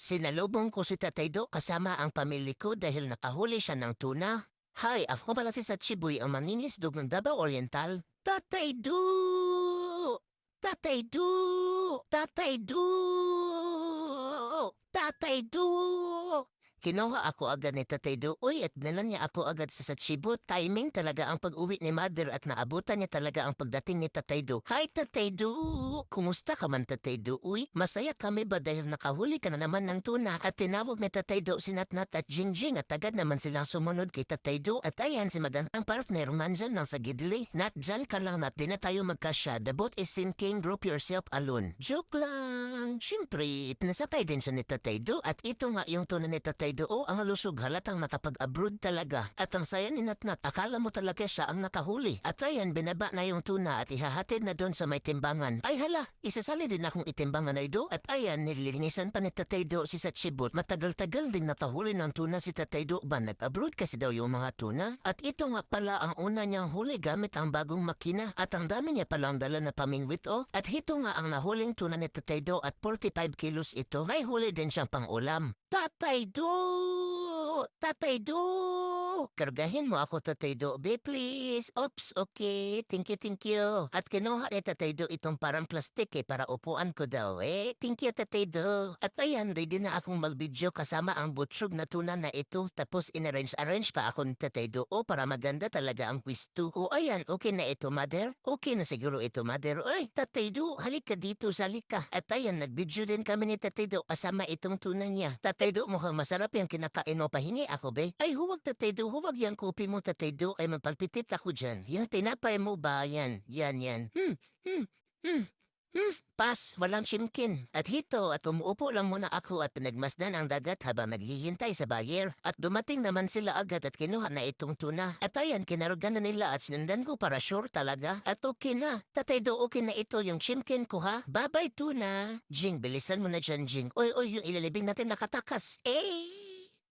Sinalubong ko si Tatay Do kasama ang pamilya ko dahil nakahuli siya ng tuna. Hi, ako pala si Sachiboy ang maninisdog ng Davao Oriental. Tatay Do! Tatay Do! Tatay Do! Tatay Do! Kinuha ako agad ni Tatay Do, uy, at nalan niya ako agad sa Sachibo. Timing talaga ang pag-uwi ni Mother at naabutan niya talaga ang pagdating ni Tatay Do. Hi, Tatay Do! Kumusta ka man, Tatay Do? Uy, masaya kami ba dahil nakahuli ka na naman ng tuna at tinawag ni Tatay Do si Natnat at Jingjing at agad naman silang sumunod kay Tatay Do at ayan si Madan ang partner man dyan lang sa gidli. Nat, dyan ka lang Nat, di na tayo magkasya. The boat is sinking, group yourself alone. Joke lang. Siyempre, pinasakay din siya ni Tatay Do at ito nga yung tuna ni Tatay Do. Oh, ang lusog halatang nakapag-abroad talaga. At ang saya ni Natnat, akala mo talaga siya ang nakahuli. At ayan, binaba na yung tuna at ihahatid na doon sa may timbangan. Ay hala, isasali din akong itimbangan ay Do. At ayan, nililinisan pa ni Tatay Do si Sachibot. Matagal-tagal din nakahuli ng tuna si Tatay Do ba? Nag-abroad kasi daw yung mga tuna. At ito nga pala ang una niyang huli gamit ang bagong makina. At ang dami niya palang dala na pamingwit oh. At ito nga ang nahuling tuna ni Tatay Do at 45 kilos ito. May huli din siyang pang-ulam. Tatay Do! Tatay Do! Kargahin mo ako, Tatay Do. Be, please. Oops, okay. Thank you, thank you. At kinuha ni Tatay Do itong parang plastic para upuan ko daw. Thank you, Tatay Do. At ayan, ready na akong mag-video kasama ang butsog na tuna na ito. Tapos in-arrange pa ako ni Tatay Do. Para maganda talaga ang pwisto. Ayan, okay na ito, Mother. Okay na siguro ito, Mother. Oy, Tatay Do, halika dito, salika. At ayan, nag-video din kami ni Tatay Do kasama itong tuna niya. Tatay Do, mukhang masarap yung kinakain mo. Pahingi ako, be. Ay, huwag, Tatay Do. Huwag yung kopi mo, Tatay Do. Ay, magpalpitit ako dyan. Yung tinapay mo ba? Yan, yan. Hmm. Pas, walang chimkin. At hito, at umuupo lang muna ako at pinagmasdan ang dagat habang naghihintay sa bayer. At dumating naman sila agad at kinuha na itong tuna. At ayan, kinarugan na nila at sinundan ko para sure talaga. At okay na. Tatay Do, okay na ito yung chimkin ko ha. Bye-bye tuna. Jing, bilisan mo na dyan, Jing. Oy, yung ilalibing natin nakatakas.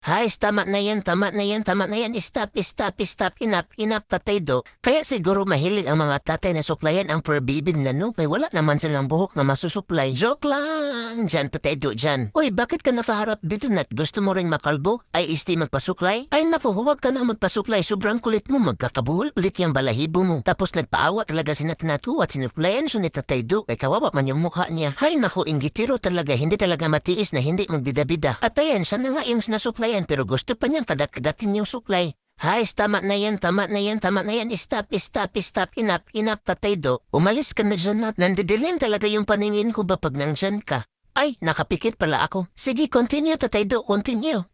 Hay, tama na yan, tama na yan. Stop. Enough, Tatay Do. Kaya siguro mahilig ang mga tatay na suklayan ang per-bibid na no? May wala naman silang buhok na masusuplay. Joke lang! Diyan, Tatay Do, dyan. Uy, bakit ka nakaharap dito Nat? Gusto mo ring makalbo? Ay, isti magpasuklay? Ay, naku, huwag ka na magpasuklay. Sobrang kulit mo. Magkakabuhol ulit yung balahibo mo. Tapos nagpaawa talaga si Natnatu at sinuplayan siya ni Tatay Do. Ay, kawawa man yung mukha niya. Hay, naku, inggitiro talaga. Hindi talaga matiis na hindi magbida-bida. At ayan, siya na nga yung nasuplayan pero gusto pa niyang kadat-kadatin yung suklay. Hay, tama na yan. Stop. Enough, Tatay Do. Umalis ka na dyan Nat. Nandidilim talaga yung paningin ko ba pag nandyan ka? Ay, nakapikit pala ako. Sige, continue, Tatay Do, continue.